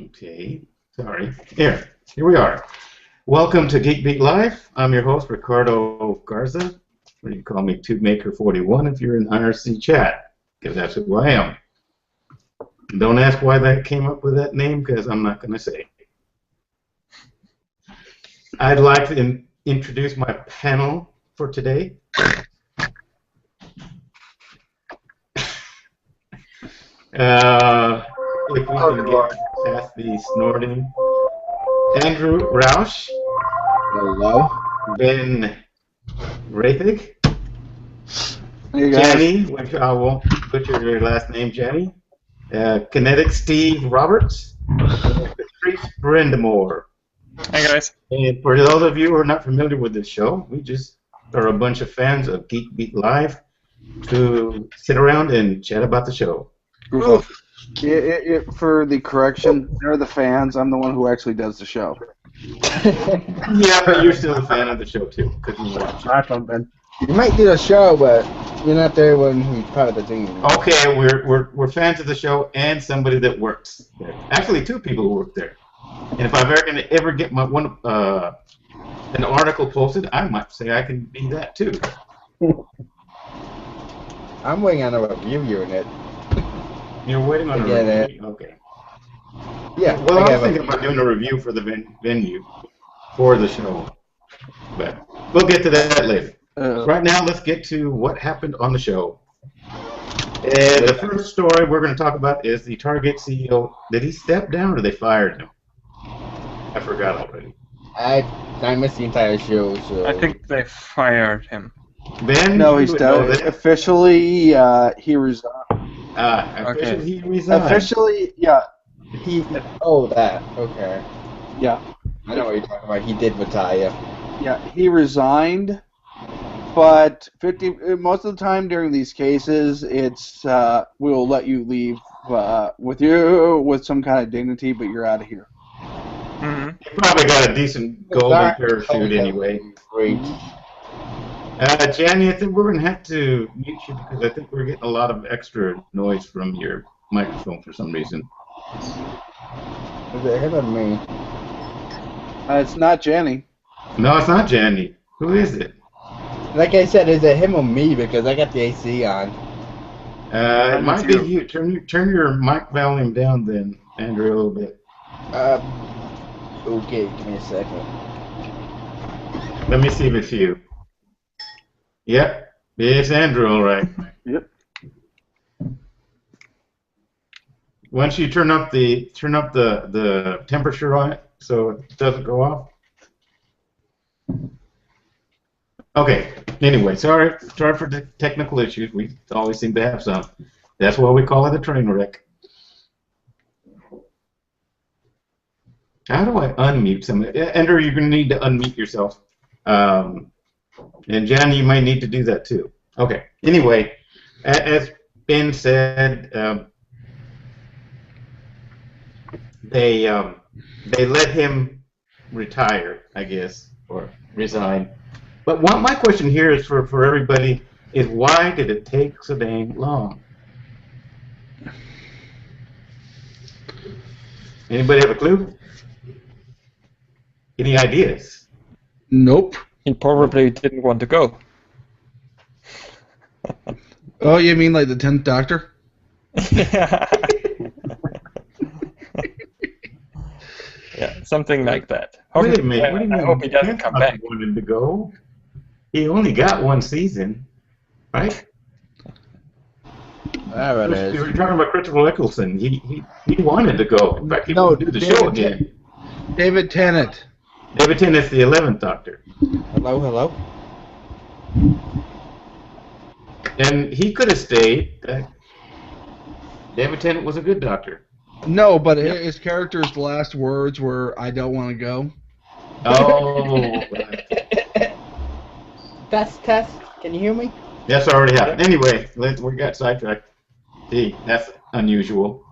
Okay, sorry. Here we are. Welcome to Geek Beat Live. I'm your host, Ricardo Garza. Or you can call me TubeMaker41 if you're in IRC chat, because that's who I am. Don't ask why that came up with that name, because I'm not going to say. I'd like to introduce my panel for today. If we can get past the snorting. Andrew Roush. Hello. Ben Rathig. Hey guys. Jenny, which I won't butcher your last name, Jenny. Kinetic Steve Roberts. Patrice Brendamore. Hey guys. And for those of you who are not familiar with this show, we just are a bunch of fans of Geek Beat Live who sit around and chat about the show. For the correction, they're the fans. I'm the one who actually does the show. Yeah, but you're still a fan of the show too, because you watch it. You might do the show, but you're not there when he's part of the team. Okay, we're fans of the show and somebody that works there. Actually, two people who work there. And if I'm ever get my an article posted, I might say I can be that too. I'm waiting on a review unit. You're waiting on a review? Okay. Yeah. Well, I was thinking about doing a review for the venue for the show. But we'll get to that later. Right now, let's get to what happened on the show. And the first story we're going to talk about is the Target CEO. Did he step down or they fired him? I forgot already. I missed the entire show, so... I think they fired him. Ben? No, he's done. Officially, he resigned. Officially, he resigned. Officially, yeah. Oh, that. Okay. Yeah. I know what you're talking about. He did retire. Yeah, he resigned, but most of the time during these cases, it's we'll let you leave with some kind of dignity, but you're out of here. Mm-hmm. He probably got a decent golden parachute anyway. Great. Jenny, I think we're going to have to mute you because I think we're getting a lot of extra noise from your microphone for some reason. Is it him or me? It's not Jenny. No, it's not Jenny. Who is it? Like I said, is it him or me? Because I got the AC on. It might be you. Turn your mic volume down then, Andrew, a little bit. Okay, give me a second. Let me see if it's you. Yep, it's Andrew, all right. Yep. Once you turn up the temperature on it so it doesn't go off. Okay. Anyway, sorry for the technical issues. We always seem to have some. That's why we call it a train wreck. How do I unmute somebody? Andrew, you're going to need to unmute yourself. And Jen, you might need to do that too. Okay. Anyway, as Ben said, they let him retire, I guess, or resign. But my question here is for everybody is why did it take so dang long? Anybody have a clue? Any ideas? Nope. He probably didn't want to go. Oh, you mean like the 10th Doctor? Yeah, something like that. Wait a minute. What do you mean? I hope he doesn't come back. Wanted to go. He only got one season, right? There it is. You were talking about Christopher Eccleston. He wanted to go. In fact, he wanted to do the show again. David Tennant. David Tennant's the 11th Doctor. Hello, hello. And he could have stayed. David Tennant was a good Doctor. No, but his character's last words were, "I don't want to go." Oh. Test. Can you hear me? That's already happened. Anyway, we got sidetracked. See, that's unusual.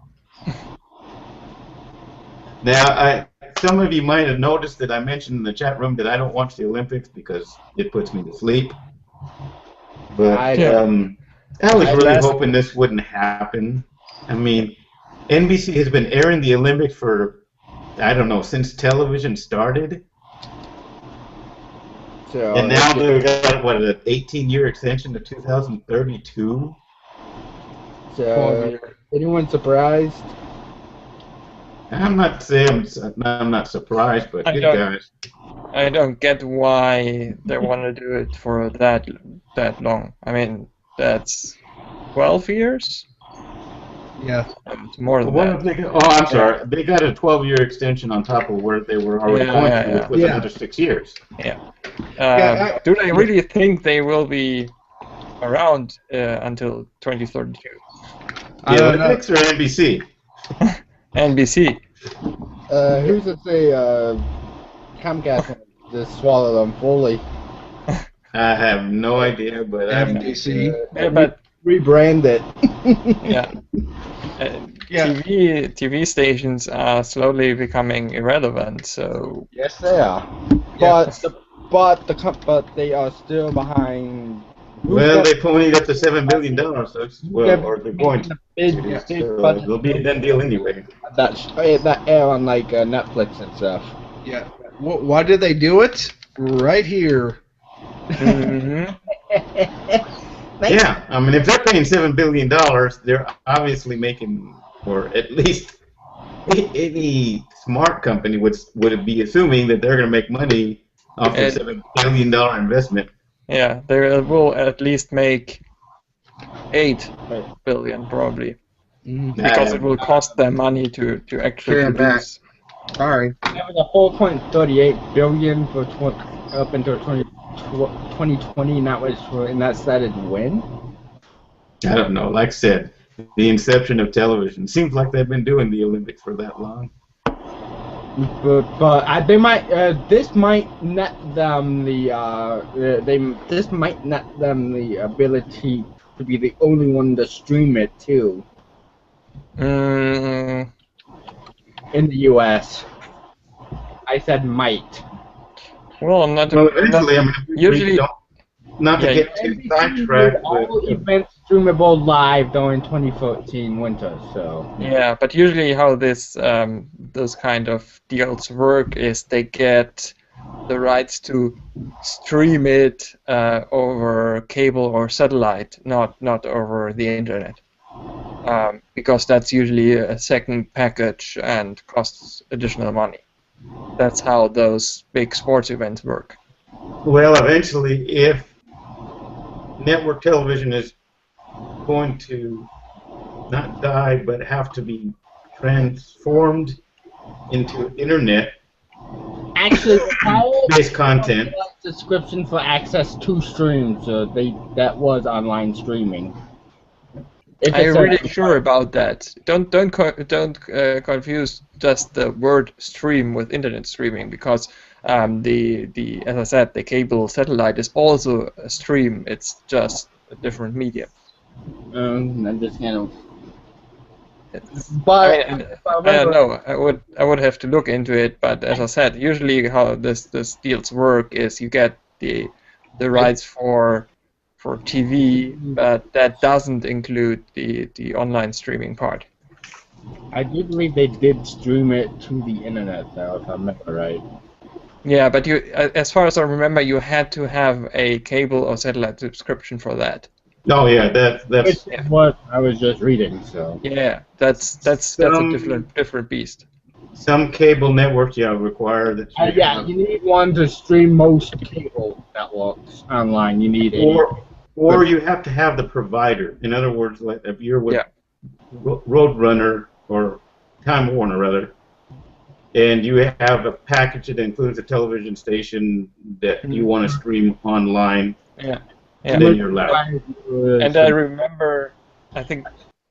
Now, some of you might have noticed that I mentioned in the chat room that I don't watch the Olympics because it puts me to sleep. But I was really hoping this wouldn't happen. I mean, NBC has been airing the Olympics for I don't know, since television started. So, And now they've got, what, an 18-year extension to 2032? so anyone surprised? I'm not saying I'm not surprised, but good guys. I don't get why they want to do it for that long. I mean, that's 12 years? Yeah. It's more than What that. have they got? Oh, I'm sorry. They got a 12-year extension on top of where they were already going to, which was another 6 years. Yeah. Do they really think they will be around until 2032? The Olympics or NBC? NBC. Who's to say Comcast won't just swallow them fully? I have no idea, but NBC. But rebrand it. yeah. TV stations are slowly becoming irrelevant. So Yes, they are. But they are still behind. Well, they ponied up to $7 billion, so it's, or they're going to. So it'll be a done deal anyway. That air on like Netflix and stuff. Yeah. Why did they do it? Right here. mm-hmm. Yeah, I mean, if they're paying $7 billion, they're obviously making, or at least any smart company would be assuming that they're going to make money off a $7 billion investment. Yeah, they will at least make 8 billion probably, because it will cost them money to actually produce. Sorry. That was a 4.38 billion for up until 2020, and that started when? I don't know. Like I said, the inception of television seems like they've been doing the Olympics for that long. But they might. This might net them the. This might net them the ability to be the only one to stream it too. In the U.S. I said might. Well, eventually, I mean, usually. Not to get too sidetracked. All events streamable live during 2014 winter, so. Yeah, but usually how those kind of deals work is they get the rights to stream it over cable or satellite, not over the internet, because that's usually a second package and costs additional money. That's how those big sports events work. Well, eventually, if network television is going to not die, but have to be transformed into internet actually based content. Subscription for access to streams, so that was online streaming. I'm really sure about that. Don't confuse just the word stream with internet streaming, because the as I said, the cable satellite is also a stream. It's just a different medium. I'm just kind of. But I don't know. I would have to look into it. But as I said, usually how this deals work is you get the rights for TV, but that doesn't include the online streaming part. I do believe they did stream it to the internet, though, if I remember right. Yeah, but as far as I remember, you had to have a cable or satellite subscription for that. Oh yeah, that's what I was just reading. So yeah, that's a different beast. Some cable networks, require that. You need one to stream most cable networks online. You need or you have to have the provider. In other words, like if you're with Roadrunner or Time Warner rather, and you have a package that includes a television station that you want to stream online. Yeah. Then you're allowed. And I remember, I think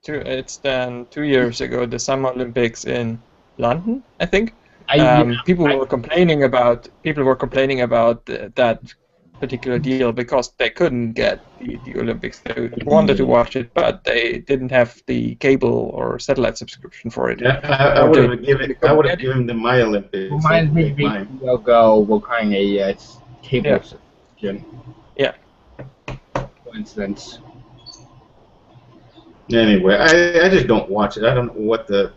it's then 2 years ago, the Summer Olympics in London, I think. People were complaining about that particular deal because they couldn't get the Olympics. They wanted to watch it, but they didn't have the cable or satellite subscription for it. Yeah, I would have given them my Olympics. Mine will go requiring a cable subscription. Yeah. For instance. Anyway, I just don't watch it. I don't know what the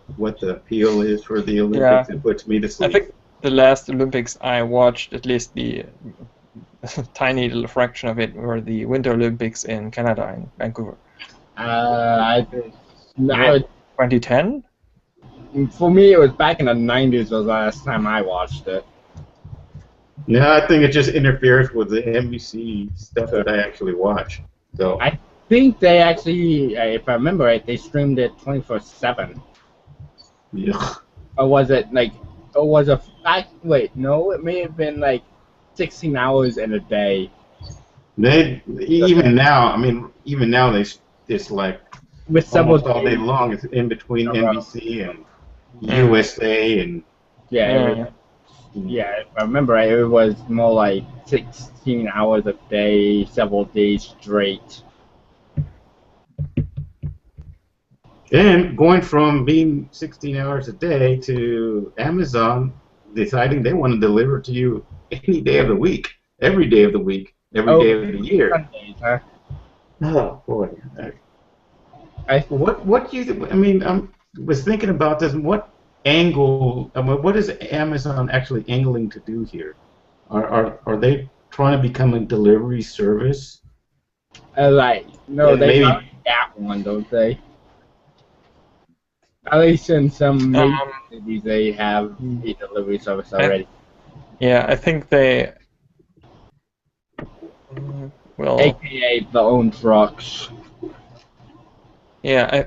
appeal is for the Olympics. It puts me to sleep. I think the last Olympics I watched, at least the tiny little fraction of it, were the Winter Olympics in Canada, in Vancouver. 2010? For me, it was back in the 90s was the last time I watched it. Yeah, I think it just interferes with the NBC stuff that I actually watch. So I think they actually, if I remember right, they streamed it 24/7. yeah. Or was it like? Wait, no, it may have been like 16 hours in a day. Even now, it's like With several almost all day long. It's in between NBC and USA and yeah, if I remember right, it was more like 16 hours a day, several days straight. And going from being 16 hours a day to Amazon deciding they want to deliver to you any day of the week, every day of the week, every day of the year. Sundays, huh? Oh boy! What do you think? I mean, I was thinking about this. What angle? I mean, what is Amazon actually angling to do here? Are they trying to become a delivery service? No, Yeah, they maybe. probably got one, don't they? At least in some major cities, they have a delivery service already. I think they. Well. AKA the own trucks. Yeah,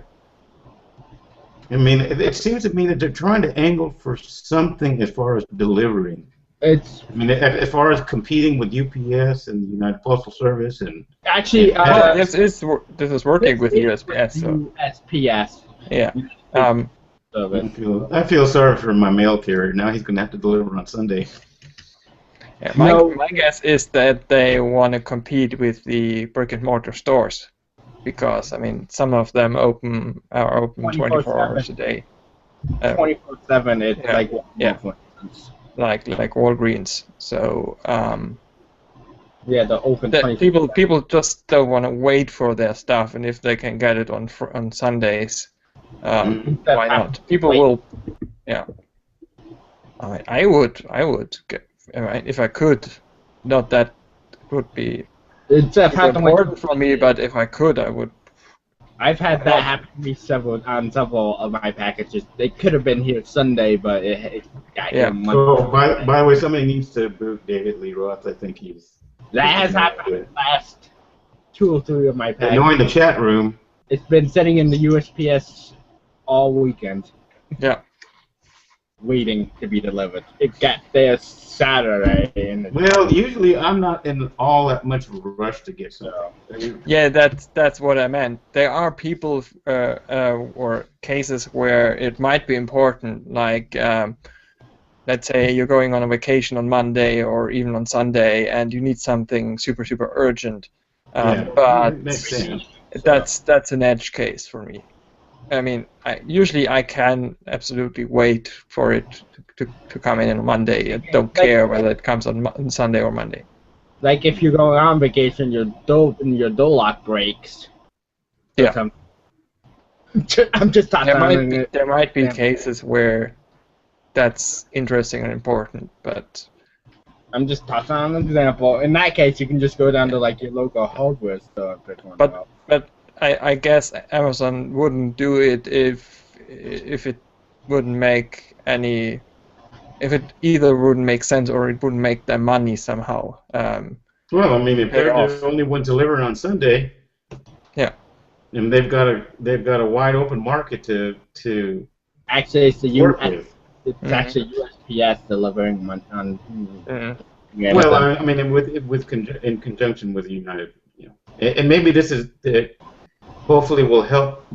I mean, it seems to me that they're trying to angle for something as far as delivering. I mean, as far as competing with UPS and the United Postal Service and. Actually, this is working with USPS. So. USPS. Yeah. I feel sorry for my mail carrier. Now he's going to have to deliver on Sunday. Yeah, my guess is that they want to compete with the brick and mortar stores, because I mean some of them are open 24 hours a day. 24/7. It's like Walgreens. So they're open. People just don't want to wait for their stuff, and if they can get it on Sundays, why not? People will. Yeah. I mean, I would get. Right, if I could, not that it would be important for me, but if I could, I would. I've had that happen to me several of my packages. They could have been here Sunday, but it got here Monday. So, by the way, somebody needs to boot David Lee Roth. I think that has happened in the last 2 or 3 of my packages. Knowing the chat room. It's been sitting in the USPS all weekend. Yeah. Waiting to be delivered. It got there Saturday. Well, usually I'm not in all that much of a rush to get something. Yeah, that's what I meant. There are people or cases where it might be important, like let's say you're going on a vacation on Monday or even on Sunday, and you need something super urgent. But that's an edge case for me. I mean, usually I can absolutely wait for it to come in on Monday. I don't care whether it comes on Sunday or Monday. Like if you go on vacation, your door lock breaks. Yeah. I'm just talking. There might be cases where that's interesting and important, but I'm just touching on an example. In that case, you can just go down to like your local hardware store and pick one up. But I guess Amazon wouldn't do it if it wouldn't make any. If it either wouldn't make sense or it wouldn't make them money somehow. Well, I mean, if they're the only one delivering on Sunday. Yeah. And they've got a wide open market to actually it's the work with. It's actually USPS delivering on. Well, I mean, in conjunction with United, and maybe this is hopefully will help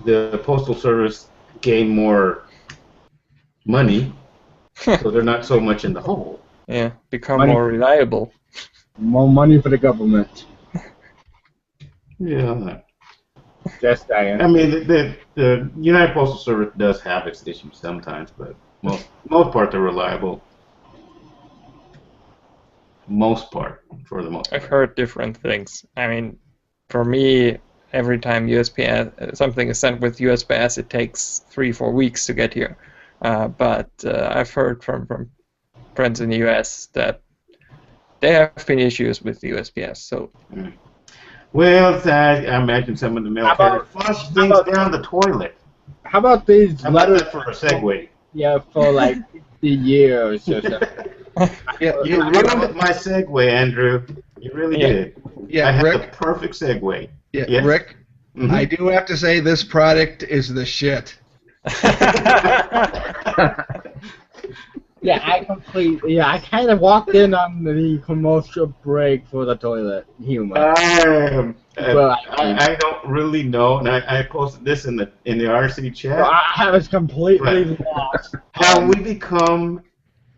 the Postal Service gain more money, so they're not so much in the hole. Yeah, become more reliable. More money for the government. Yeah. Just saying. I mean, the United Postal Service does have its issues sometimes, but most part they're reliable. For the most part. I've heard different things. I mean, for me, every time USPS something is sent with USPS, it takes 3-4 weeks to get here. But I've heard from friends in the US that there have been issues with the USPS. So. Well, I imagine some of the mail carriers flush things down the toilet. How about these letters for a segue? Yeah, for like 50 years or something. You ruined my segue, Andrew. You really did. Yeah, I had Rick. the perfect segue. Yeah, yes? Rick. Mm-hmm. I do have to say this product is the shit. Yeah, I kind of walked in on the commercial break for the toilet humor. I don't really know, and I posted this in the RC chat. So I was completely lost. Have we become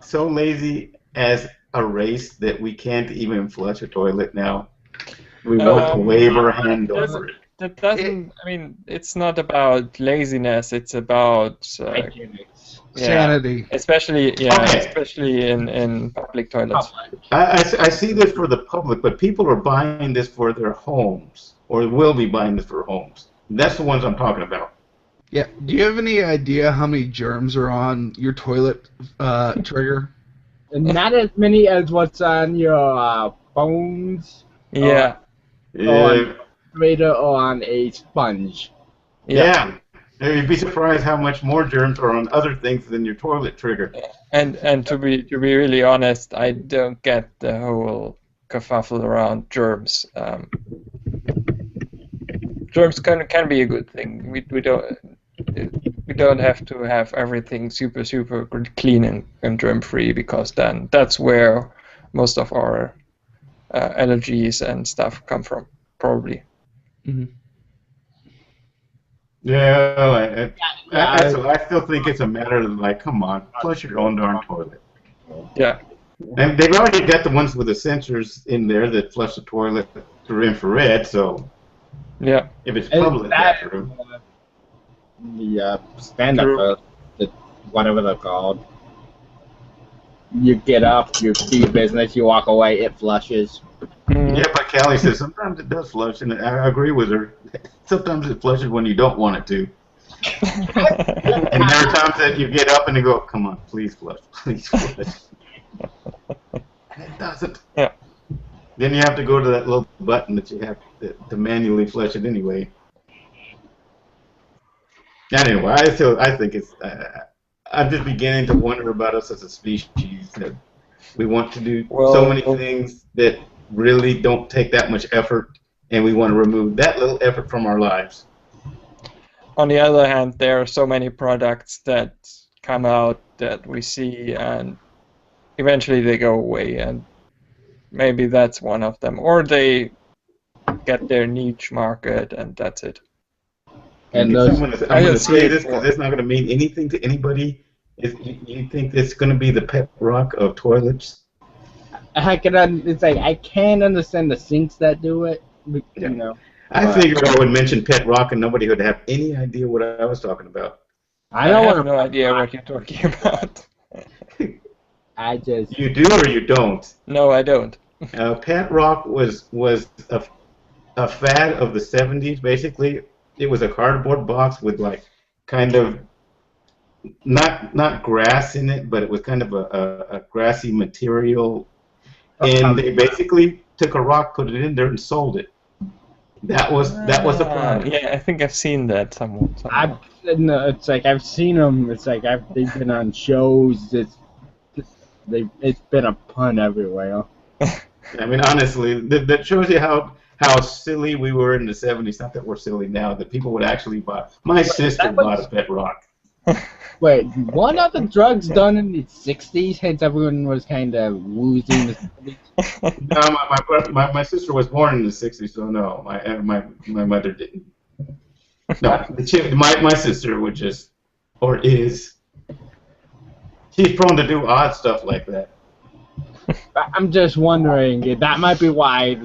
so lazy as a race that we can't even flush a toilet now? We want to wave our hand over it. That doesn't. I mean, it's not about laziness. It's about sanity. Especially, especially in public toilets. I see this for the public, but people are buying this for their homes, or will be buying this for homes. That's the ones I'm talking about. Yeah. Do you have any idea how many germs are on your toilet trigger? Not as many as what's on your phones. Yeah. Or on a sponge. Yeah. You'd be surprised how much more germs are on other things than your toilet trigger. And to be really honest, I don't get the whole kerfuffle around germs. Germs can be a good thing. We don't have to have everything super clean and germ free, because then that's where most of our allergies and stuff come from, probably. Mm-hmm. Yeah, I still think it's a matter of, like, come on, flush your own darn toilet. Yeah. And they've already got the ones with the sensors in there that flush the toilet through infrared, so yeah, if it's public bathroom. The stand-up, whatever they're called. You get up, you do your business, you walk away, it flushes. Yeah, but Callie says sometimes it does flush, and I agree with her. Sometimes it flushes when you don't want it to. And there are times that you get up and you go, come on, please flush, please flush. And it doesn't. Yeah. Then you have to go to that little button that you have to manually flush it anyway. Anyway, I think it's. I'm just beginning to wonder about us as a species. That we want to do so many things that really don't take that much effort, and we want to remove that little effort from our lives. On the other hand, there are so many products that come out that we see, and eventually they go away, and maybe that's one of them. Or they get their niche market, and that's it. And I'm going to say this because it's not going to mean anything to anybody. You think it's going to be the pet rock of toilets? I can understand the sinks that do it. You know. I figured I would mention pet rock and nobody would have any idea what I was talking about. I have no idea what you're talking about. You do or you don't? No, I don't. Pet rock was a fad of the 70s. Basically, it was a cardboard box with like kind of not grass in it, but it was kind of a grassy material. And they basically took a rock, put it in there, and sold it. That was the product. Yeah, I think I've seen that somewhere. It's like I've seen them. It's like they've been on shows. It's been a pun everywhere. I mean, honestly, that shows you how silly we were in the 70s. Not that we're silly now. That people would actually buy. My sister bought a pet rock. Wait, one of the drugs done in the 60s, hence everyone was kind of woozy in the 70s? No, my sister was born in the 60s, so no, my mother didn't. No, my sister would just, or is, she's prone to do odd stuff like that. I'm just wondering if that might be why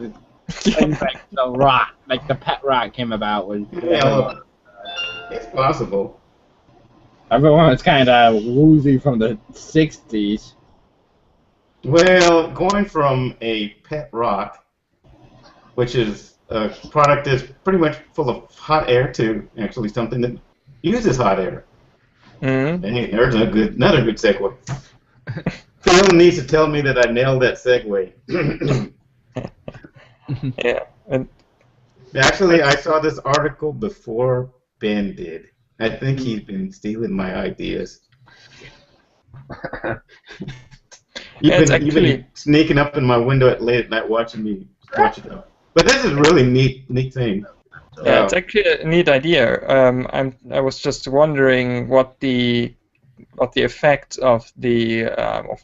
things like the rock, like the pet rock came about. It's possible. Everyone was kind of woozy from the 60s. Well, going from a pet rock, which is a product that's pretty much full of hot air to actually something that uses hot air. Mm-hmm. Hey, there's another good segue. Phil needs to tell me that I nailed that segue. Yeah. And actually, I saw this article before Ben did. I think he's been stealing my ideas. You've been sneaking up in my window late at night watching me watch it up. But this is a really neat thing. Yeah, it's actually a neat idea. I was just wondering what the effect of the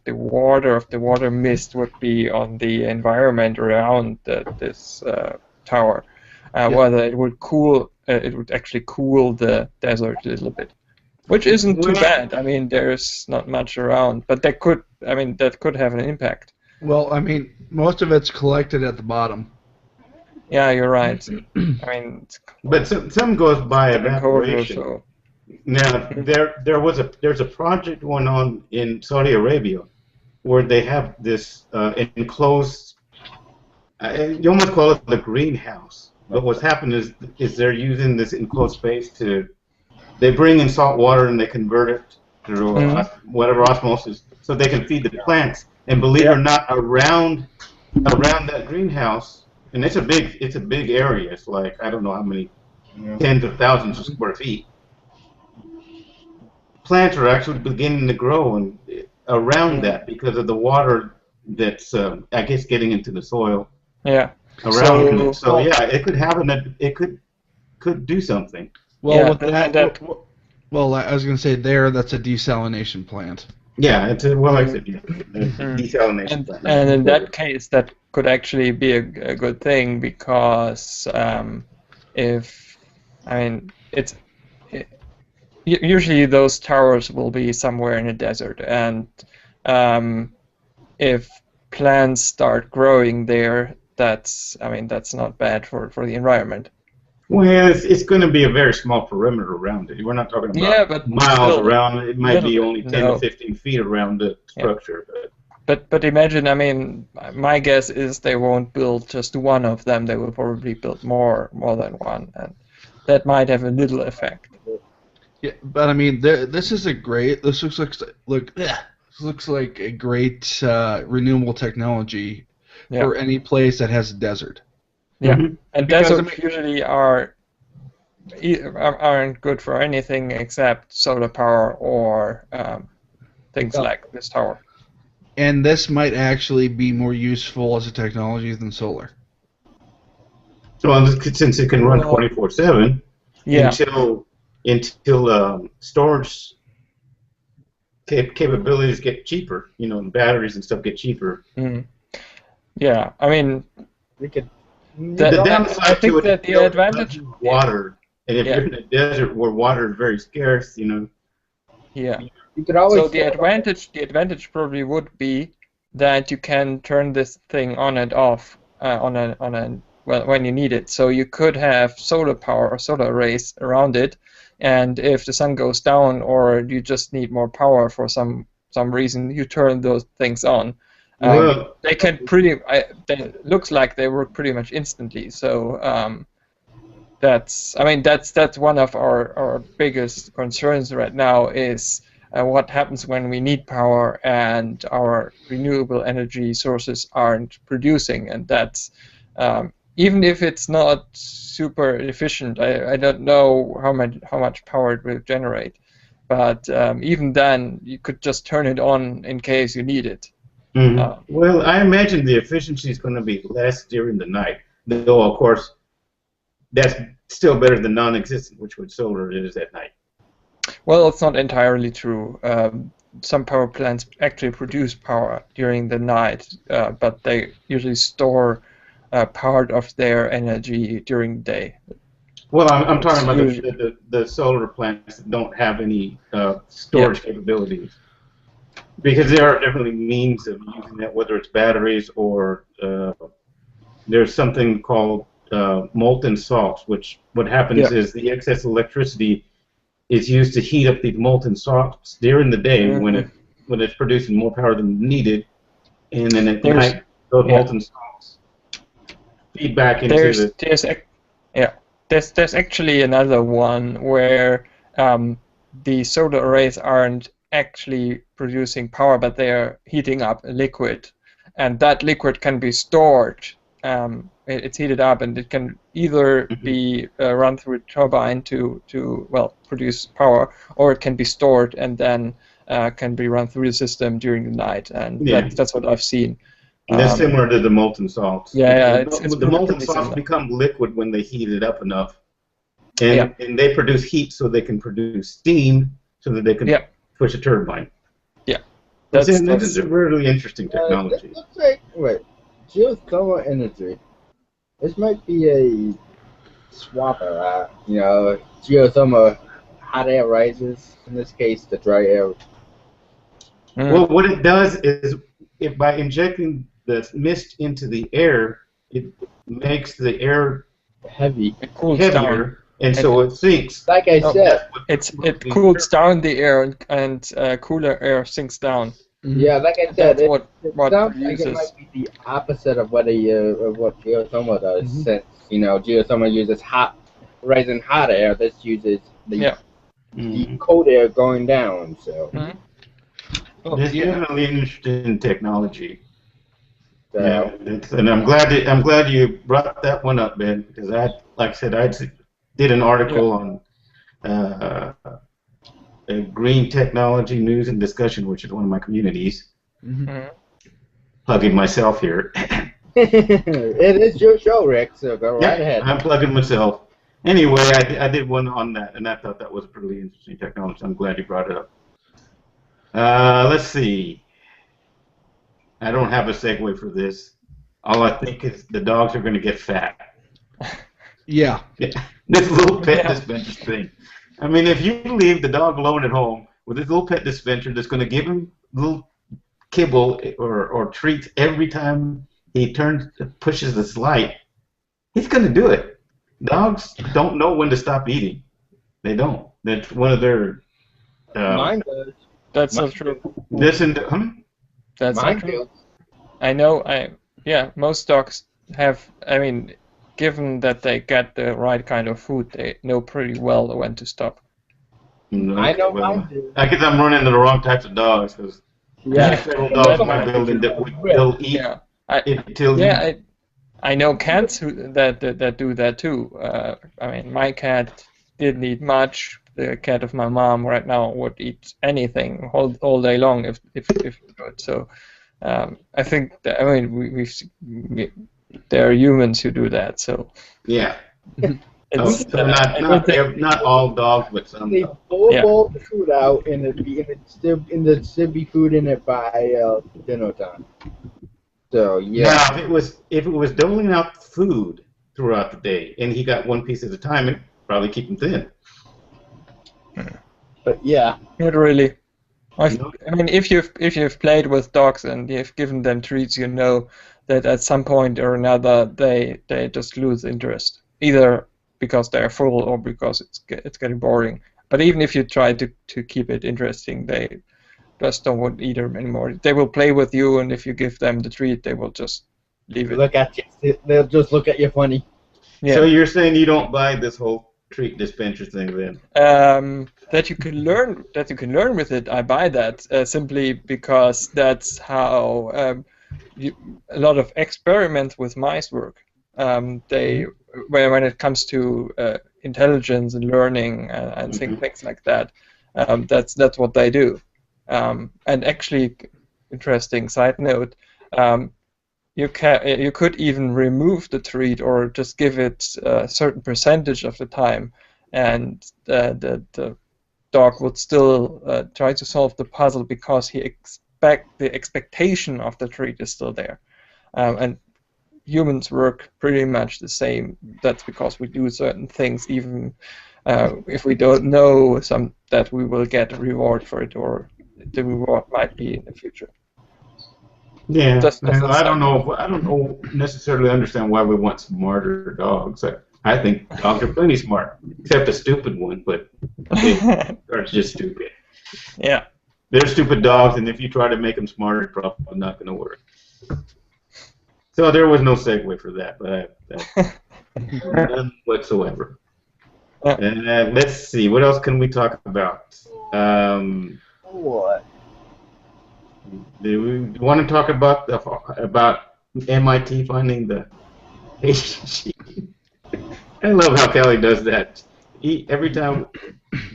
water mist would be on the environment around this tower. Whether it would actually cool the desert a little bit, which isn't too bad. I mean, there's not much around, but that could have an impact. Well, I mean, most of it's collected at the bottom. Yeah, you're right. I mean, but some goes by evaporation. So. Now there's a project going on in Saudi Arabia where they have this enclosed. You almost call it the greenhouse. But what's happened is they're using this enclosed space they bring in salt water and they convert it through whatever osmosis so they can feed the plants. And believe it or not, around that greenhouse, and it's a big area. It's like I don't know how many tens of thousands of square feet. Plants are actually beginning to grow and around that because of the water that's I guess getting into the soil. Yeah. Around it. So yeah, it could have it could do something. Well, well, I was going to say that's a desalination plant. Yeah, it's like I said, desalination plant. And in that case, that could actually be a good thing because usually those towers will be somewhere in a desert, and if plants start growing there, that's not bad for the environment. Well, it's going to be a very small perimeter around it. We're not talking about miles around. It might be only 10 to 15 feet around the structure. Yeah. But imagine, I mean, my guess is they won't build just one of them. They will probably build more than one, and that might have a little effect. Yeah, but I mean, this looks like a great renewable technology for any place that has a desert. Yeah, and deserts usually aren't good for anything except solar power or things like this tower. And this might actually be more useful as a technology than solar. So since it can run 24/7 until storage capabilities get cheaper, batteries and stuff get cheaper. Mm. Yeah, I mean, we could. The downside to it that the advantage water, and if you're in a desert where water is very scarce, Yeah. You could always. So the advantage probably would be that you can turn this thing on and off when you need it. So you could have solar power or solar arrays around it, and if the sun goes down or you just need more power for some reason, you turn those things on. They can looks like they work pretty much instantly. So that's one of our biggest concerns right now is what happens when we need power and our renewable energy sources aren't producing, and that's even if it's not super efficient. I don't know how much power it will generate, but even then you could just turn it on in case you need it. Mm-hmm. Well, I imagine the efficiency is going to be less during the night, though of course that's still better than non-existent, which what solar is at night. Well, it's not entirely true. Some power plants actually produce power during the night, but they usually store part of their energy during the day. Well, I'm talking about the solar plants that don't have any storage capabilities. Because there are definitely means of using that, whether it's batteries or there's something called molten salts, which what happens is the excess electricity is used to heat up these molten salts during the day when it's producing more power than needed, and then at night those molten salts feedback into the... There's actually another one where the solar arrays aren't actually producing power, but they are heating up a liquid, and that liquid can be stored. It's heated up, and it can either be run through a turbine to produce power, or it can be stored and then can be run through the system during the night, and that's what I've seen. That's similar to the molten salts. The molten salts become liquid when they heat it up enough, and they produce heat so they can produce steam so that they can push a turbine. Yeah, this is a really interesting technology. This looks like geothermal energy. This might be a swapper. Geothermal hot air rises. In this case, the dry air. Well, what it does is, if by injecting the mist into the air, it makes the air heavy. It cools heavier, down. and so it sinks. Like I said, it cools down the air, and cooler air sinks down. Yeah, like I said, That's what sounds produces. like it might be the opposite of what geothermal does. Since geothermal uses rising hot air, this uses the cold air going down. So. It's definitely interesting technology. And I'm glad you brought that one up, Ben, because I did an article on green technology news and discussion, which is one of my communities. Plugging myself here. It is your show, Rick. So go right ahead. I'm plugging myself. Anyway, I did one on that, and I thought that was a pretty interesting technology. I'm glad you brought it up. Let's see. I don't have a segue for this. All I think is the dogs are going to get fat. Yeah. This little pet dispenser thing. I mean, if you leave the dog alone at home with this little pet dispenser that's going to give him little kibble or treats every time he pushes this light, he's going to do it. Dogs don't know when to stop eating. They don't. That's one of their... Mine does. That's not true. That's not true. I know. Most dogs have. I mean, given that they get the right kind of food, they know pretty well when to stop. Okay, I know mine do. I guess I'm running into the wrong types of dogs. Several dogs in my building they'll eat until I know cats that do that too. I mean, my cat didn't eat much. The cat of my mom right now would eat anything all day long if we could. So I think that, I mean there are humans who do that. So not all dogs, but some. They bowl the food out and it still be food in it by dinner time. So Now, if it was doling out food throughout the day and he got one piece at a time, it'd probably keep him thin. But yeah, not really. I mean, if you've played with dogs and you've given them treats, you know that at some point or another they just lose interest, either because they're full or because it's getting boring. But even if you try to keep it interesting, they just don't want to eat them anymore. They will play with you, and if you give them the treat, they will just leave it. Look at you. They'll just look at you funny. Yeah. So you're saying you don't buy this whole treat dispenser thing then? That you can learn with it. I buy that simply because that's how a lot of experiments with mice work. When it comes to intelligence and learning and things like that, that's what they do. And actually, interesting side note. You could even remove the treat or just give it a certain percentage of the time, and the dog would still try to solve the puzzle because the expectation of the treat is still there. And humans work pretty much the same. That's because we do certain things even if we don't know that we will get a reward for it, or the reward might be in the future. Yeah, I don't necessarily understand why we want smarter dogs. I think dogs are plenty smart, except a stupid one, but they are just stupid. Yeah. They're stupid dogs, and if you try to make them smarter, it's probably not going to work. So there was no segue for that, but none whatsoever. Let's see, what else can we talk about? What? Do we want to talk about MIT finding the Asian sheep? I love how Kelly does that. Every time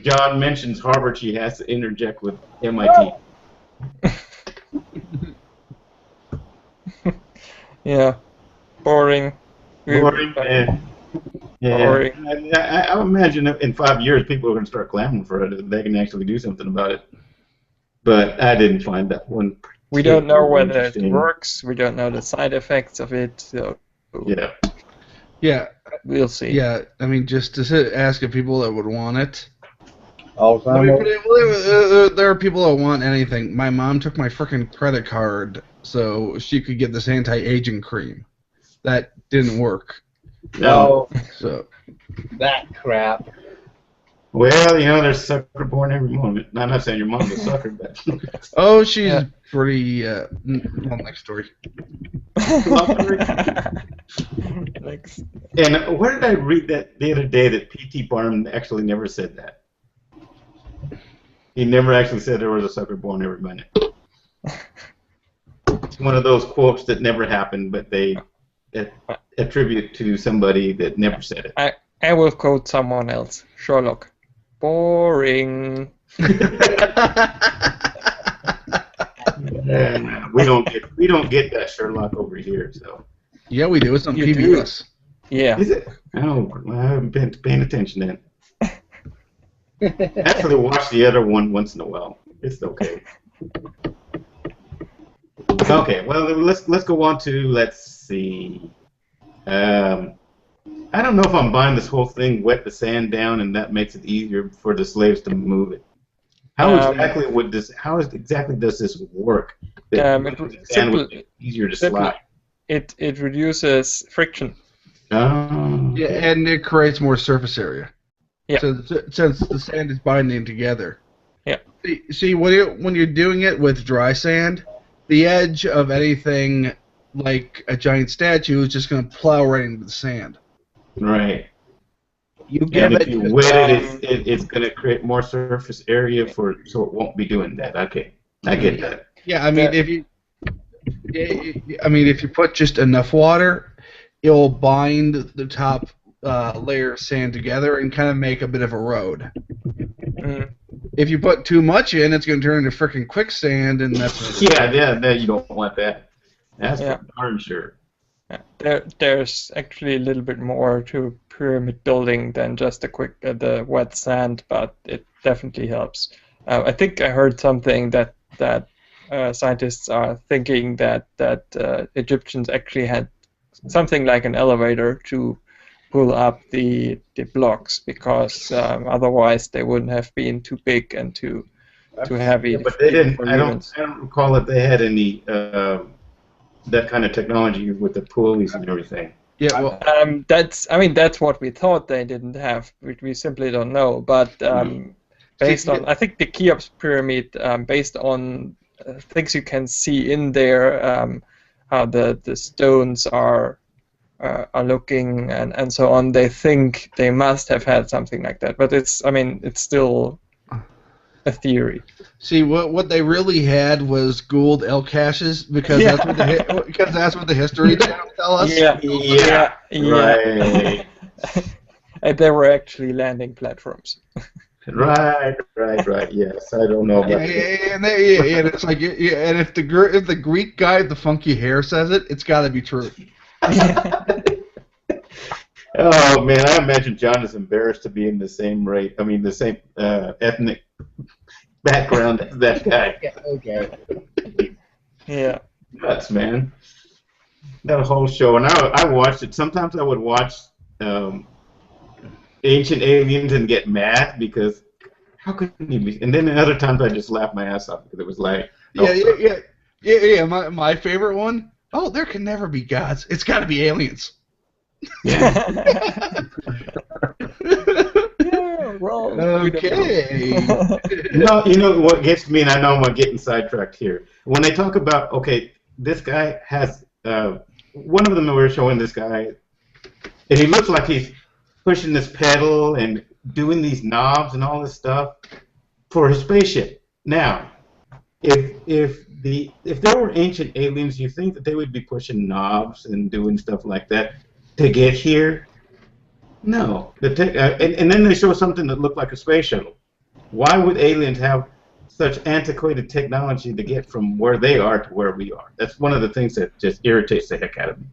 John mentions Harvard, she has to interject with MIT. Yeah, boring. Boring. Yeah. Boring. I imagine in 5 years people are going to start clamoring for it. They can actually do something about it. But I didn't find that one. We don't know whether it works. We don't know the side effects of it. So yeah. Yeah. We'll see. Yeah, I mean, just to ask if people that would want it. There are people that want anything. My mom took my freaking credit card so she could get this anti-aging cream. That didn't work. No. So. That crap. Well, there's sucker born every moment. I'm not saying your mom's a sucker, but... Oh, she's pretty... next story. Next. And where did I read that the other day that P.T. Barnum actually never said that? He never actually said there was a sucker born every minute. It's one of those quotes that never happened, but they attribute to somebody that never said it. I will quote someone else. Sherlock. Boring. We don't get that Sherlock over here, so. Yeah, we do. It's on PBS. Yeah. Is it? Oh, I haven't been paying attention then. I actually watch the other one once in a while. It's okay. Okay, well let's go on to, let's see. I don't know if I'm buying this whole thing, wet the sand down, and that makes it easier for the slaves to move it. How exactly does this work? Sand would be easier to slide. It reduces friction. Oh. Yeah, and it creates more surface area. Yeah. So since the sand is binding together. Yeah. See, when you're doing it with dry sand, the edge of anything like a giant statue is just going to plow right into the sand. Right. And if you wet it, it's going to create more surface area so it won't be doing that. Okay, I get that. Yeah, I mean, if you put just enough water, it will bind the top layer of sand together and kind of make a bit of a road. Mm. If you put too much in, it's going to turn into freaking quicksand, and that's yeah, you don't want that. That's for darn sure. There's actually a little bit more to pyramid building than just the wet sand, but it definitely helps. I think I heard something that scientists are thinking that Egyptians actually had something like an elevator to pull up the blocks, because otherwise they wouldn't have been too big and too heavy. Yeah, but they didn't. I don't recall that they had any that kind of technology with the pulleys and everything. Yeah, well, that's what we thought they didn't have. We simply don't know. But based on, I think the Cheops pyramid, based on things you can see in there, how the stones are looking and so on, they think they must have had something like that. But it's still a theory. See, what they really had was Gould L caches, because that's what the History Channel tell us. Yeah. Right. And they were actually landing platforms. Right. Yes, I don't know about that. And it's like, and if the Greek guy with the funky hair says it, it's got to be true. Oh man, I imagine John is embarrassed to be in the same ethnic background as that guy. Okay. Yeah. Nuts, man. That whole show, and I watched it. Sometimes I would watch Ancient Aliens and get mad because how could he be? And then other times I just laugh my ass off because it was like, yeah. My favorite one. Oh, there can never be gods. It's got to be aliens. Yeah. Wrong. Okay. You know what gets me, and I know I'm getting sidetracked here. When they talk about, okay, this guy has one of them we were showing this guy, and he looks like he's pushing this pedal and doing these knobs and all this stuff for his spaceship. Now, if there were ancient aliens, you think that they would be pushing knobs and doing stuff like that to get here? No. And then they show something that looked like a space shuttle. Why would aliens have such antiquated technology to get from where they are to where we are? That's one of the things that just irritates the heck out of me.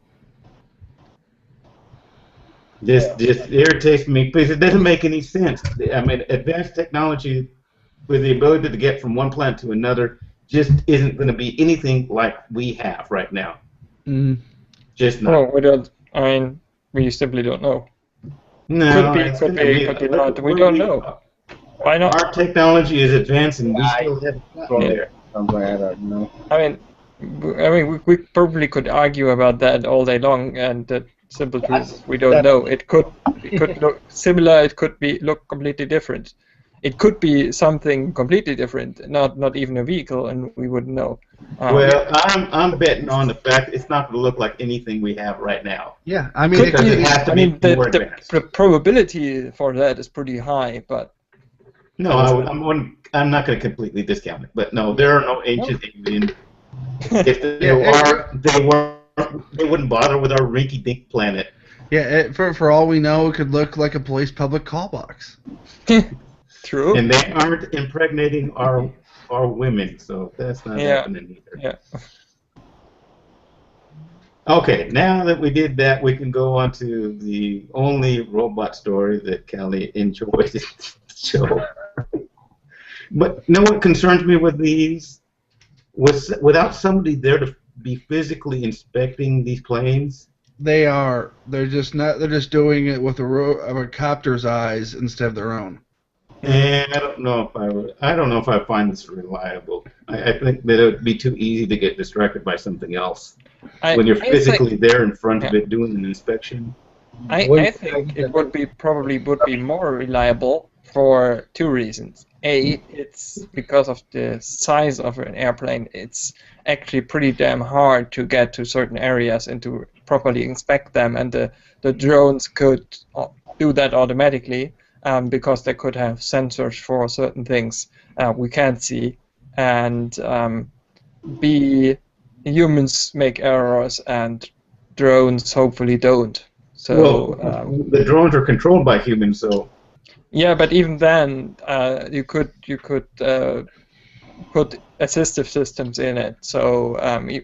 Just irritates me because it doesn't make any sense. I mean, advanced technology with the ability to get from one planet to another just isn't going to be anything like we have right now. Mm. Just not. No, we don't. I mean, we simply don't know. No, could be not. We don't know. Why not? Our technology is advancing. We still have there. I don't know. I mean, we probably could argue about that all day long, and the simple truth is we don't know. It could look similar. It could look completely different. It could be something completely different, not even a vehicle, and we wouldn't know. Well, I'm betting on the fact it's not going to look like anything we have right now. Yeah, I mean, the probability for that is pretty high, but no, I'm not going to completely discount it. But no, there are no ancient aliens. If they wouldn't bother with our rinky-dink planet. Yeah, for all we know, it could look like a police public call box. True. And they aren't impregnating our women, so that's not happening either. Yeah. Okay, now that we did that, we can go on to the only robot story that Callie enjoyed in the show. But you know what concerns me with these? Without somebody there to be physically inspecting these planes. They're just doing it with a copter's eyes instead of their own. And I don't know if I find this reliable. I think that it would be too easy to get distracted by something else when you're physically there in front of it doing an inspection. I think it would be more reliable for two reasons. A, it's because of the size of an airplane. It's actually pretty damn hard to get to certain areas and to properly inspect them, and the drones could do that automatically. Because they could have sensors for certain things we can't see, and B, humans make errors and drones hopefully don't. So the drones are controlled by humans, so. Yeah, but even then, you could put assistive systems in it. So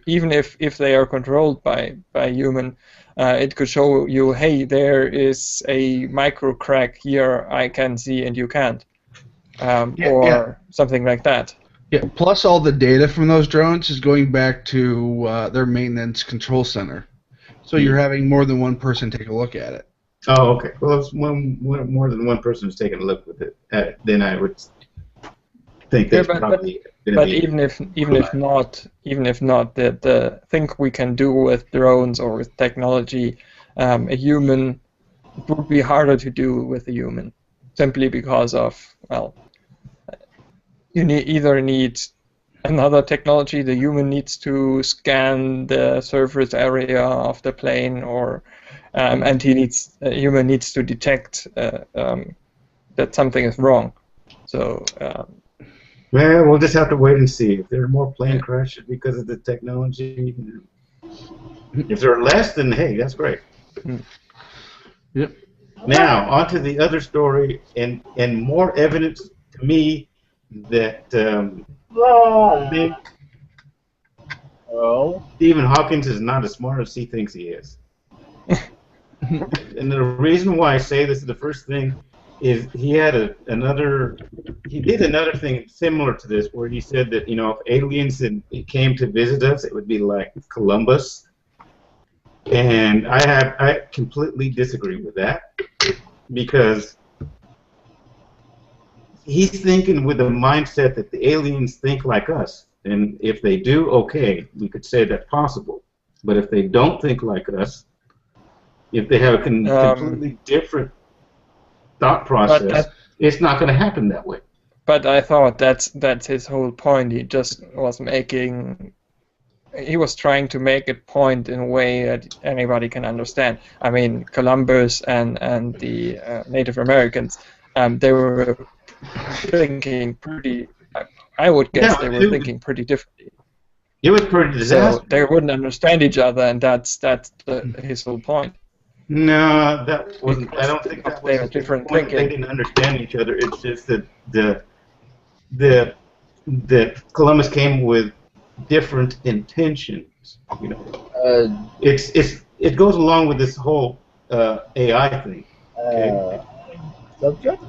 even if they are controlled by human. It could show you, hey, there is a micro crack here I can see and you can't, or something like that. Yeah. Plus, all the data from those drones is going back to their maintenance control center, so you're having more than one person take a look at it. Oh, okay. Well, if more than one person is taking a look at it, then I would think that's probably. But even if not, the thing we can do with drones or with technology, a human, it would be harder to do with a human, simply because of, well, you either need another technology. The human needs to scan the surface area of the plane, or and human needs to detect that something is wrong. So. Well, we'll just have to wait and see. If there are more plane crashes because of the technology, if there are less, then hey, that's great. Yep. Now, on to the other story, and more evidence to me that Stephen Hawking is not as smart as he thinks he is. And the reason why I say this is the first thing is he did another thing similar to this, where he said that, you know, if aliens came to visit us, it would be like Columbus. And I completely disagree with that, because he's thinking with the mindset that the aliens think like us. And if they do, okay, we could say that's possible. But if they don't think like us, if they have a completely different thought process, it's not going to happen that way. But I thought that's his whole point. He just was making he was trying to make a point in a way that anybody can understand. I mean, Columbus and the Native Americans, they were thinking pretty. I would guess they were thinking pretty differently. It was pretty disastrous. So they wouldn't understand each other, and that's his whole point. No, that wasn't. I don't think that was they different point. thinking. They didn't understand each other. It's just that the Columbus came with different intentions. You know, it goes along with this whole AI thing. Okay? Subject?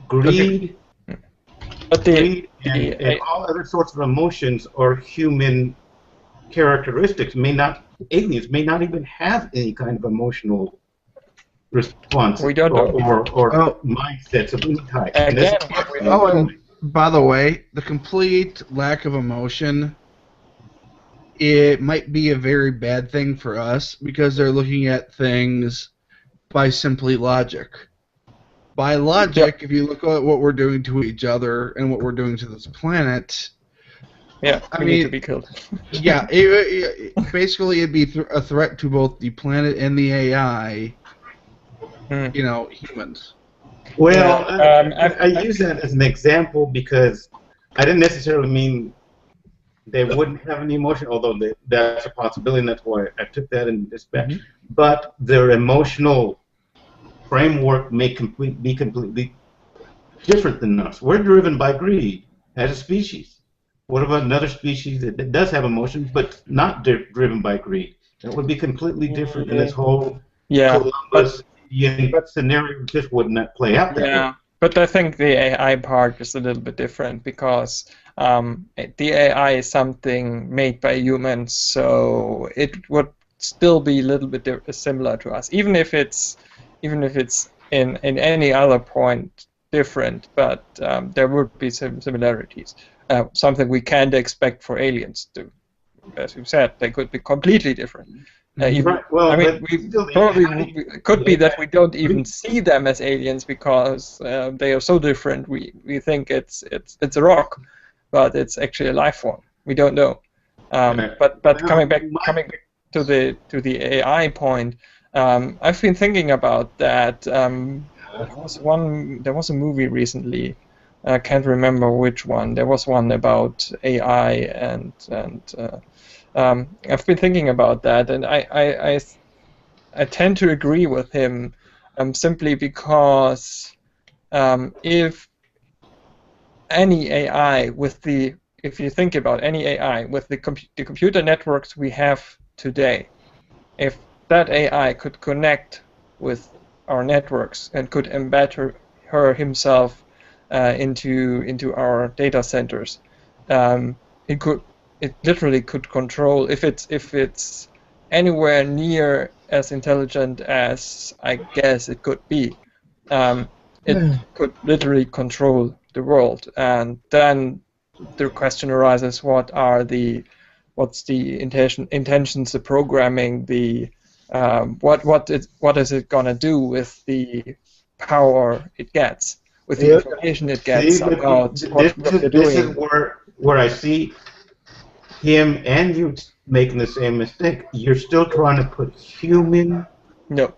Greed. But greed and all other sorts of emotions or human characteristics aliens may not even have any kind of emotional response we don't know. or mindsets of any type. Again, and by the way, the complete lack of emotion, it might be a very bad thing for us because they're looking at things by simply logic. By logic, if you look at what we're doing to each other and what we're doing to this planet, we need to be killed. Yeah, basically it'd be a threat to both the planet and the AI, you know, humans. Well, I use that as an example because I didn't necessarily mean they wouldn't have any emotion, although that's a possibility, and that's why I took that in dispatch. Mm-hmm. But their emotional framework may be completely different than us. We're driven by greed as a species. What about another species that does have emotions but not driven by greed? That would be completely different in this whole Columbus scenario. Just would not play out that way. But I think the AI part is a little bit different because the AI is something made by humans, so it would still be a little bit similar to us, even if it's in any other point different, but there would be some similarities. Something we can't expect for aliens to, as you said, they could be completely different. Right. Well, I mean, it could be that we don't even see them as aliens because they are so different. We think it's a rock, but it's actually a life form. We don't know. But coming back to the AI point, I've been thinking about that. There was a movie recently. I can't remember which one. There was one about AI and I've been thinking about that, and I tend to agree with him, simply because if any AI if you think about any AI with the computer networks we have today, if that AI could connect with our networks and could embed himself into our data centers, it literally could control, if it's anywhere near as intelligent as I guess it could be, it could literally control the world. And then the question arises: what's the intentions, the programming, what is it gonna do with the power it gets, with the information it gets about what they're doing? This is where I see him and you making the same mistake. You're still trying to put human. No.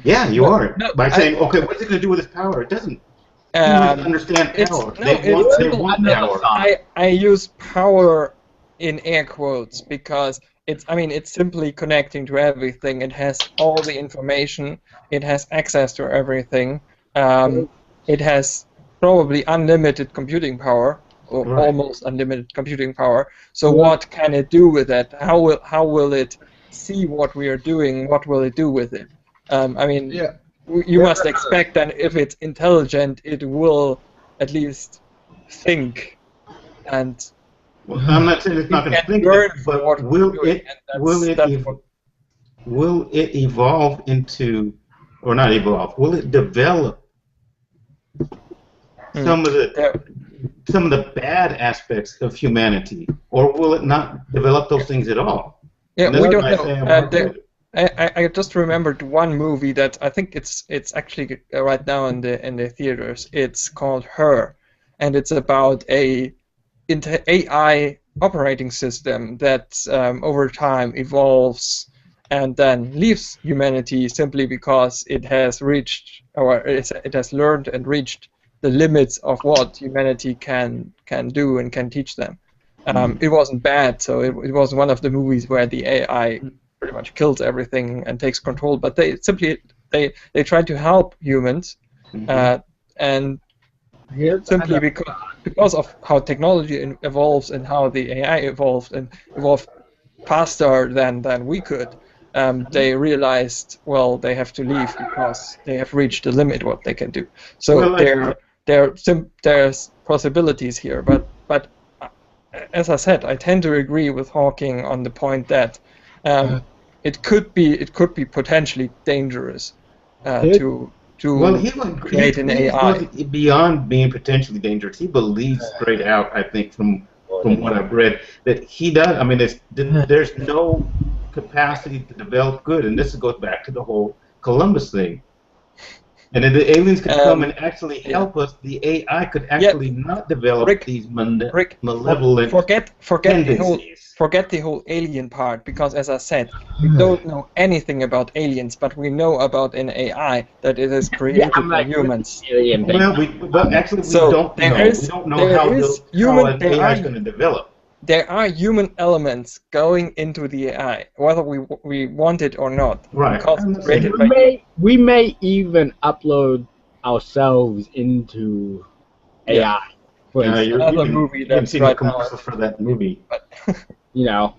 Yeah, you are. By saying, okay, what's it going to do with his power? It doesn't. Humans understand power. They want power. I use power in air quotes because it's simply connecting to everything. It has all the information. It has access to everything. It has probably unlimited computing power, or almost unlimited computing power. So what can it do with it? How will it see what we are doing? What will it do with it? You must expect that if it's intelligent, it will at least think. And well, I'm not saying it's not going to think, but will it evolve into, or not evolve? Will it develop some of the bad aspects of humanity, or will it not develop those things at all? Yeah, we don't know. I just remembered one movie that I think it's actually right now in the theaters. It's called Her, and it's about a AI operating system that over time evolves and then leaves humanity simply because it has reached, or it has learned and reached the limits of what humanity can do and can teach them. It wasn't bad, so it was one of the movies where the AI pretty much kills everything and takes control, but they simply they try to help humans, and simply because of how technology evolves and how the AI evolved faster than we could, they realized, well, they have to leave because they have reached the limit what they can do. So there's possibilities here, but as I said, I tend to agree with Hawking on the point that it could be potentially dangerous to create an AI. Beyond being potentially dangerous, he believes straight out, I think, from what I've read, that he does. I mean, there's no capacity to develop good, and this goes back to the whole Columbus thing. And if the aliens could come and actually help us, the AI could actually not develop these malevolent tendencies. Forget the whole alien part, because as I said, we don't know anything about aliens, but we know about an AI that it is created by humans. Well, actually, we don't know how an AI is going to develop. There are human elements going into the AI, whether we want it or not. Right. We may even upload ourselves into AI. Another movie that's right now for that movie. You know.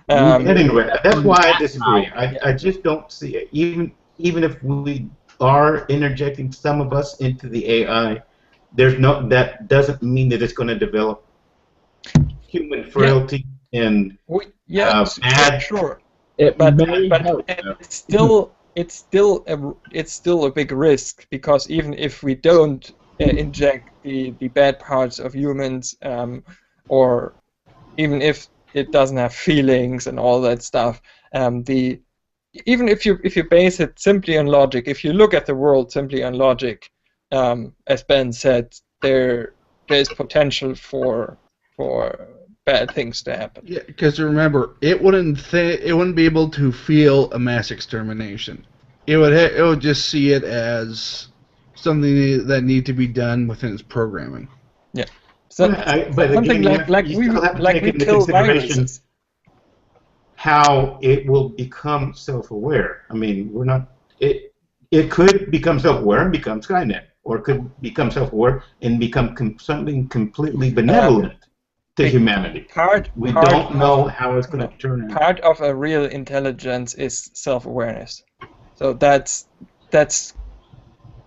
Anyway, that's why I disagree. I just don't see it. Even if we are interjecting some of us into the AI, that doesn't mean that it's going to develop human frailty and bad. Sure. It's still a big risk, because even if we don't inject the bad parts of humans, or even if it doesn't have feelings and all that stuff, even if you base it simply on logic, if you look at the world simply on logic, as Ben said, there's potential for bad things to happen. Yeah, because remember, it wouldn't be able to feel a mass extermination. It would just see it as something that need to be done within its programming. Yeah. So, but something again, like we kill viruses. How it will become self-aware. I mean, we're not. It could become self-aware and become Skynet, or it could become self-aware and become something completely benevolent to humanity. We don't know how it's going to turn out. Part of a real intelligence is self-awareness. So that's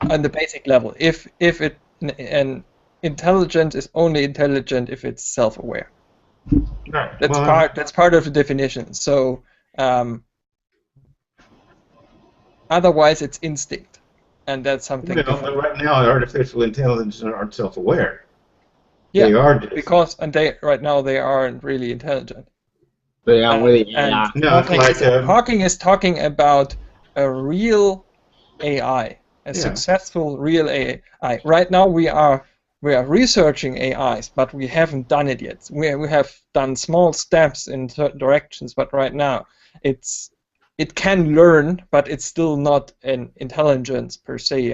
on the basic level. If an intelligence is only intelligent if it's self-aware. Right. That's part of the definition. So otherwise, it's instinct, and that's something. But right now, artificial intelligences aren't self-aware. Yeah, they are because right now they aren't really intelligent. They aren't really. Hawking is talking about a real AI, successful real AI. Right now we are researching AIs, but we haven't done it yet. We have done small steps in certain directions, but right now it can learn, but it's still not an intelligence per se.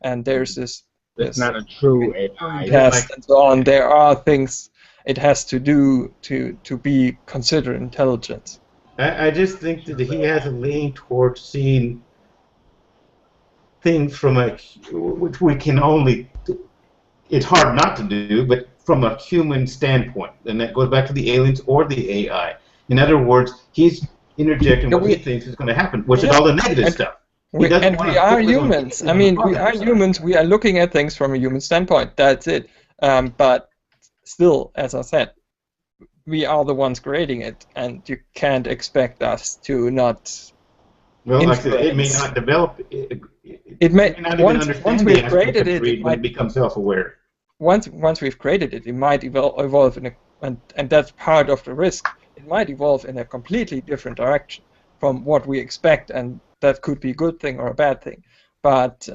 And there's this. It's not a true AI. Test and so on. There are things it has to do to be considered intelligence. I just think that he has a lean towards seeing things from which we can only. It's hard not to do, but from a human standpoint, and that goes back to the aliens or the AI. In other words, he's interjecting what he thinks is going to happen, which is all the negative stuff. We are humans. I mean, we are humans. We are looking at things from a human standpoint. That's it. But still, as I said, we are the ones creating it, and you can't expect us to not. Well, like I said, it may not develop. It may once we've created it might become self-aware. Once we've created it, it might evolve and that's part of the risk. It might evolve in a completely different direction from what we expect, and that could be a good thing or a bad thing. But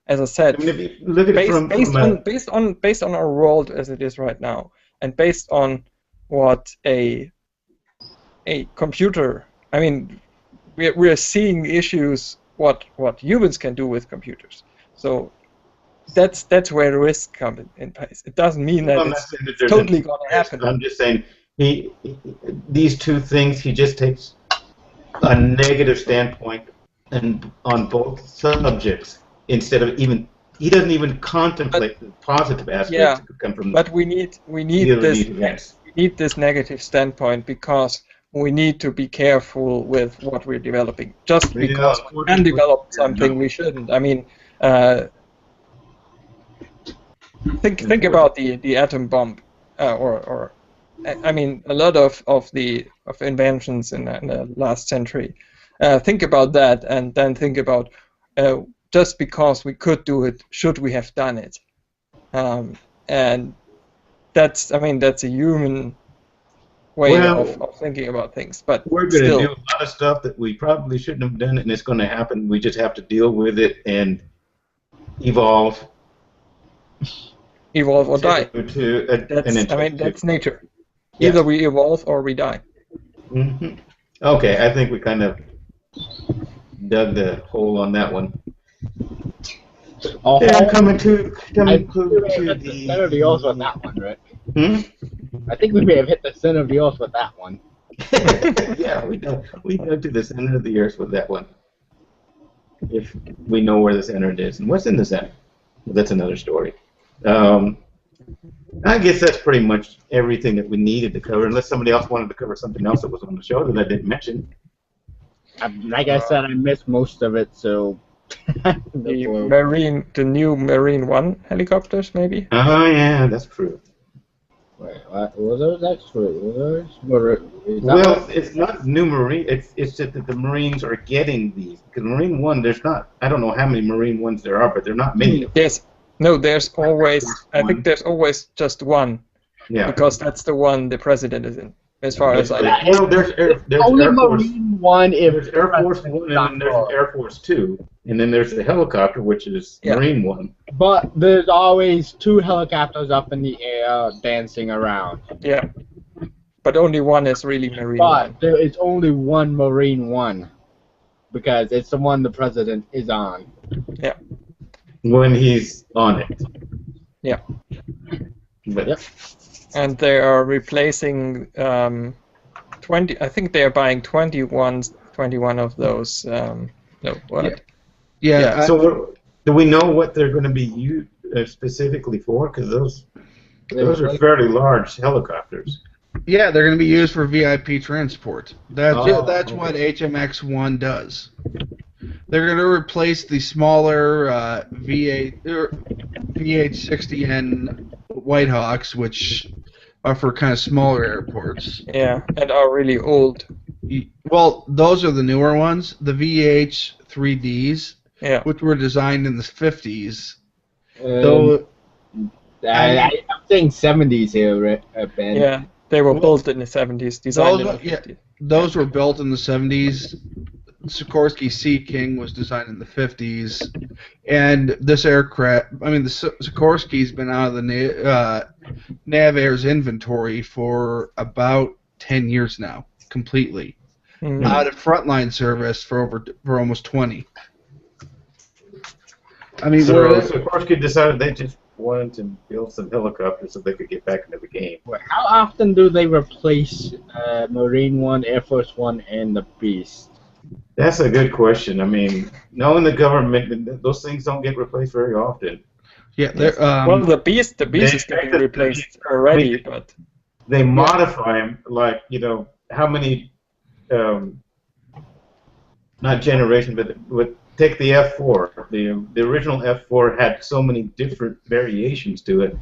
as I said, based on our world as it is right now, and based on what a computer. I mean, we're seeing issues what humans can do with computers. So that's where the risks come in place. It doesn't mean that it's totally going to happen. I'm just saying these two things, he just takes a negative standpoint and on both subjects instead of he doesn't even contemplate the positive aspects that could come from. But we need this negative standpoint because we need to be careful with what we're developing. Just because we can develop something, we shouldn't. I mean, think about the atom bomb, or I mean, a lot of inventions in the last century. Think about that, and then think about just because we could do it, should we have done it? And that's a human way of thinking about things. But we're going to do a lot of stuff that we probably shouldn't have done, and it's going to happen. We just have to deal with it and evolve. Evolve or die. That's nature. Yes. Either we evolve or we die. Mm-hmm. Okay, I think we kind of dug the hole on that one. Coming to the center of the earth with that one, right? I think we may have hit the center of the earth with that one. Yeah, we dug to the center of the earth with that one. If we know where the center is, and what's in the center, that's another story. I guess that's pretty much everything that we needed to cover, unless somebody else wanted to cover something else that was on the show that I didn't mention. Like I said, I missed most of it, so... the new Marine One helicopters, maybe? Oh, yeah, that's true. Wait, what? Was those extra? Well, it's not new Marine. It's just that the Marines are getting these. Because Marine One, there's not... I don't know how many Marine Ones there are, but there are not many. Yes. No, there's always... I think there's always just one. Yeah. Because that's the one the president is in, as far as I know. Well, there's only Air Force, Marine One if... There's Air Force One, and then there's Air Force Two. And then there's the helicopter, which is Marine One. But there's always two helicopters up in the air dancing around. Yeah. But only one is really Marine One. But there is only one Marine One. Because it's the one the president is on. Yeah. When he's on it. Yeah. But, and they are replacing 20. I think they are buying 21 of those. No, what? Yeah. So do we know what they're going to be used specifically for? Because those are fairly large helicopters. Yeah, they're going to be used for VIP transport. That's what HMX-1 does. They're going to replace the smaller VH-60N Whitehawks, which are for kind of smaller airports. Yeah, and are really old. Well, those are the newer ones. The VH-3Ds, which were designed in the 50s. I'm saying 70s here, Ben. Yeah, they were built in the 70s, designed in the 50s. Those were built in the 70s. Sikorsky Sea King was designed in the 50s, and this aircraft, the Sikorsky's been out of the NavAir's inventory for about 10 years now, completely. Out of frontline service for almost 20. So Sikorsky decided they just wanted to build some helicopters so they could get back into the game. How often do they replace Marine One, Air Force One, and the Beast? That's a good question. Knowing the government, those things don't get replaced very often. Yeah. Well, the Beast is getting replaced already, but they modify them how many, not generation, but take the F4. The original F4 had so many different variations to it,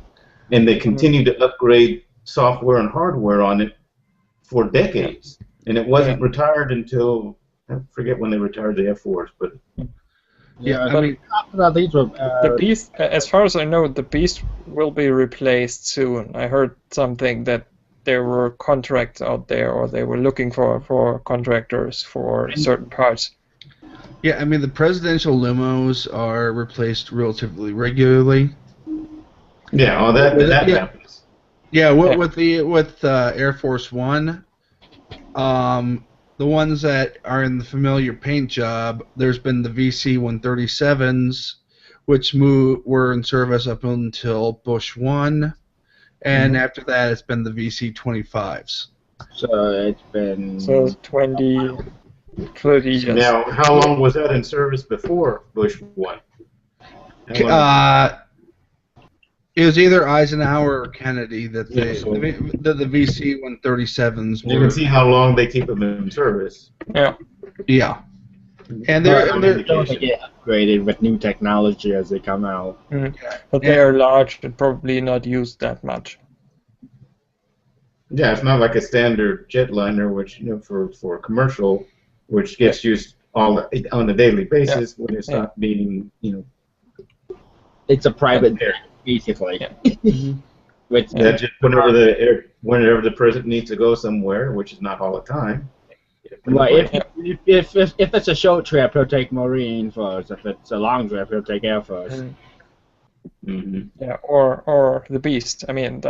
and they continue to upgrade software and hardware on it for decades, and it wasn't retired until. I forget when they retired the F4s, but the Beast, as far as I know, the Beast will be replaced soon. I heard something that there were contracts out there, or they were looking for contractors for certain parts. Yeah, the presidential limos are replaced relatively regularly. Yeah, that happens. Yeah, with Air Force One, the ones that are in the familiar paint job, there's been the VC-137s, which were in service up until Bush 1, and after that it's been the VC-25s. So it's been... So 20, 30 years. Now, how long was that in service before Bush 1? It was either Eisenhower or Kennedy that the VC-137s were. You can see how long they keep them in service. Yeah. Yeah. And they're going to get upgraded with new technology as they come out. But they are large and probably not used that much. Yeah, it's not like a standard jetliner, which for commercial, which gets used on a daily basis when it's not being It's a private jet, basically. Which just whenever the president needs to go somewhere, which is not all the time. Well, if it's a short trip, he'll take Marine first. If it's a long trip, he'll take Air Force. Yeah, or the Beast. I mean,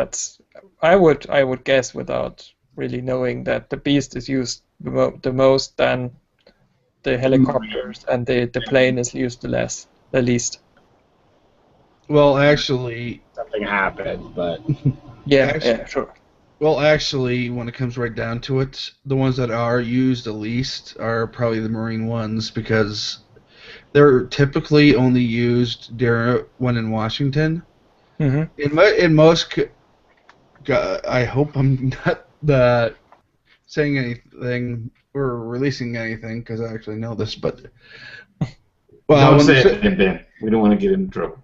I would guess without really knowing that the Beast is used the most, than the helicopters, and the plane is used the least. Well, actually, something happened, but yeah, sure. Well, actually, when it comes right down to it, the ones that are used the least are probably the Marine ones, because they're typically only used when in Washington. In most, I hope I'm not saying anything or releasing anything, because I actually know this, but don't say it, Ben. We don't want to get in trouble.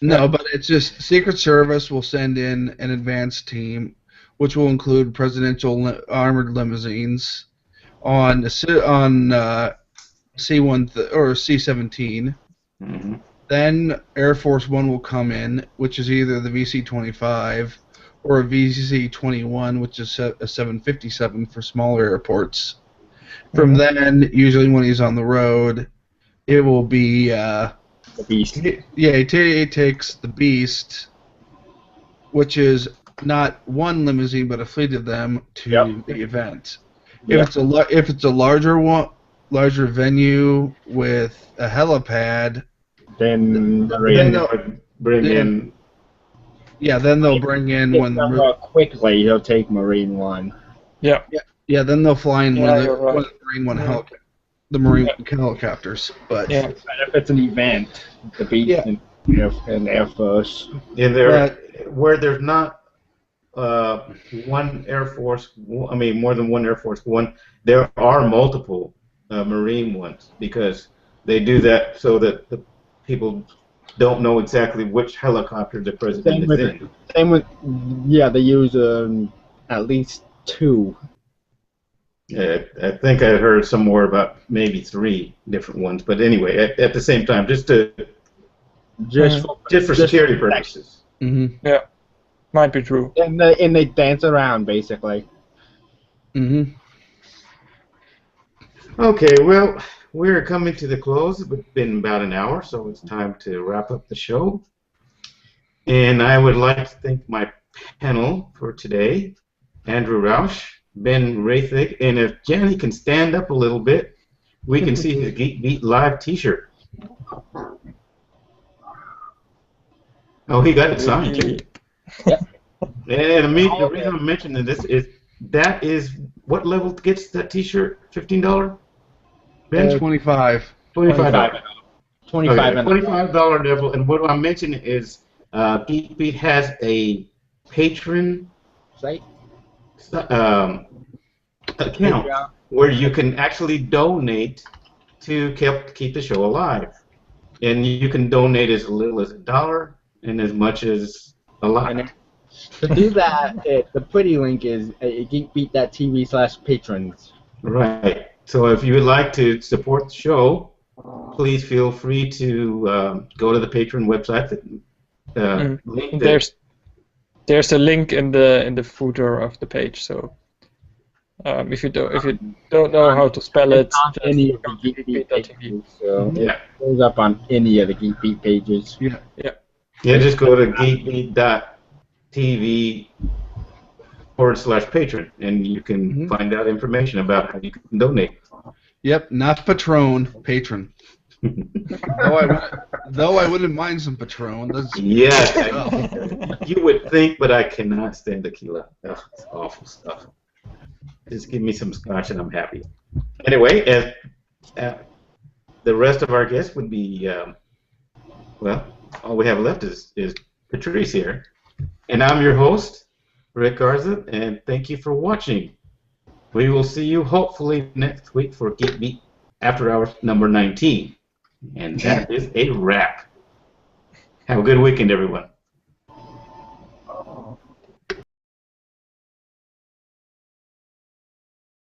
No, but it's just Secret Service will send in an advanced team, which will include presidential armored limousines on C-1 or C-17. Then Air Force One will come in, which is either the VC-25 or a VC-21, which is a 757 for smaller airports. From then, usually when he's on the road, it will be the Beast. He takes the Beast, which is not one limousine but a fleet of them, to the event. If it's a larger venue with a helipad, then they'll bring in. Yeah, then they'll bring in when quickly he'll take Marine One. Yeah, then they'll fly in when the Marine One helicopter. The Marine helicopters, but if it's an event, the Beast and Air Force. Where there's not one Air Force, more than one Air Force One, there are multiple Marine ones, because they do that so that the people don't know exactly which helicopter the president is in. Same with, they use at least two. Yeah, I think I heard somewhere about maybe 3 different ones, but anyway, at the same time, just for security purposes. Yeah, might be true. And they dance around, basically. Okay, well, we're coming to the close. It's been about an hour, so it's time to wrap up the show. And I would like to thank my panel for today, Andrew Rausch, Ben Rathig, and if Johnny can stand up a little bit, we can see his Geek Beat Live T-shirt. Oh, he got it signed too. And the reason I'm mentioning this is what level gets that T-shirt? $15? Ben? $25. $25. $25 level. And what I'm mentioning is Geek Beat has a patron site. Account where you can actually donate to keep the show alive, and you can donate as little as $1 and as much as a lot. To do that, the pretty link is geekbeat.tv/patrons. Right. So if you would like to support the show, please feel free to go to the Patreon website. There's a link in the footer of the page. So if you don't know how to spell it, on any of the Geek Beat pages. So it goes up on any of the Geek Beat pages. Yeah, just go to geekbeat.tv patron, and you can find out information about how you can donate. Yep, not Patron, patron. Though I wouldn't mind some Patron. That's Yes, you would think, but I cannot stand tequila. Ugh, it's awful stuff. Just give me some scotch and I'm happy. Anyway, the rest of our guests would be, well, all we have left is Patrice here. And I'm your host, Rick Garza, and thank you for watching. We will see you hopefully next week for Geek Beat After Hours number 19. And that is a wrap. Have a good weekend, everyone.